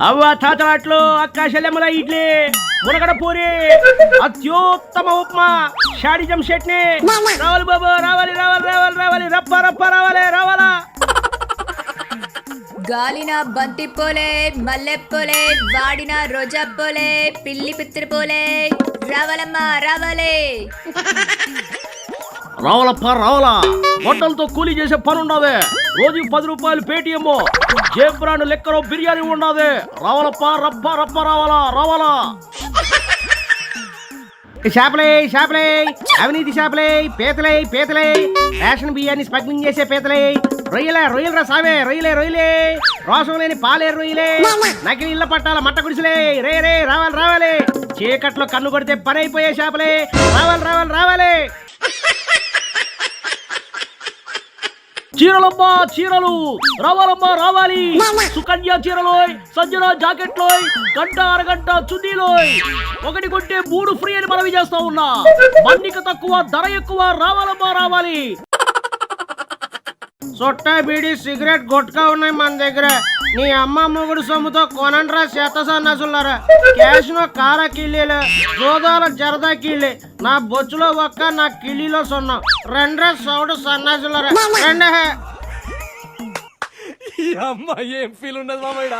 అవ్వ తాతలాట్లు అక్క శల్యముల ఇడ్లీ మునగడ పూరి అత్యుత్తమ ఉప్మా షాడిజం చట్నీ రావాలి బాబు రావాలి రావాలి రావాలి రావాలి రప్ప రప్ప రావాలి రావాలా గాలిన బంతి పోలే మల్లె పోలే వాడిన రోజా పోలే పిల్లి పిత్తిరి పోలే రావాలమ్మా రావాలి రావాలప్ప రావాలా బట్టలతో కూలీ చేసే పని ఉండదు రోజు 10 రూపాయలు పేటిఎం జేబ్రాండ్ లెక్కలో బిర్యానీ ఉండదు రావాలప్ప రప్ప రప్ప రావాలా రావాలా చేపలే చేపలే అవినీతి చేపలే పీతలే పీతలే రేషన్ బియ్యాన్ని స్మగ్లింగ్ చేసే పీతలే రొయ్యలే రొయ్యలు రా సావే రొయ్యలే రొయ్యలే రోషం లేని పాలే రొయ్యలే నకిలీ ఇళ్ళ పట్టాల మట్ట గుడిసెలే రే రే రావాలి రావాలి చీకట్లో కన్ను కొడితే పని అయిపోయే చేపలే రావాలి రావాలి రావాలి చీరలమ్మా చీరలు రావాలమ్మా రావాలి సుకన్య చీరలోయ్ సజ్జన జాకెట్లోయ్ గంట అరగంట చున్నీలోయ్ 1 కొంటే 3 ఫ్రీ అని మనవి చేస్తా ఉన్నా మన్నిక తక్కువ ధర ఎక్కువ రావాలమ్మా రావాలి సొట్ట బీడి సిగరెట్ గుట్కా ఉన్నాయి మన దగ్గర నీ అమ్మ మొగుడు సొమ్ముతో కొనండ్రా శత సన్నాసులారా క్యాష్ నో కార కిళ్ళీలు జోదాల జరదా కిళ్ళి నా బొచ్చులో ఒక్క నా కిళ్ళీలో సొన్నాం రెండ్రా సౌడు సన్నాసులారా రెండే ఈ అమ్మ ఏం ఫీల్ ఉండదు మామయ్య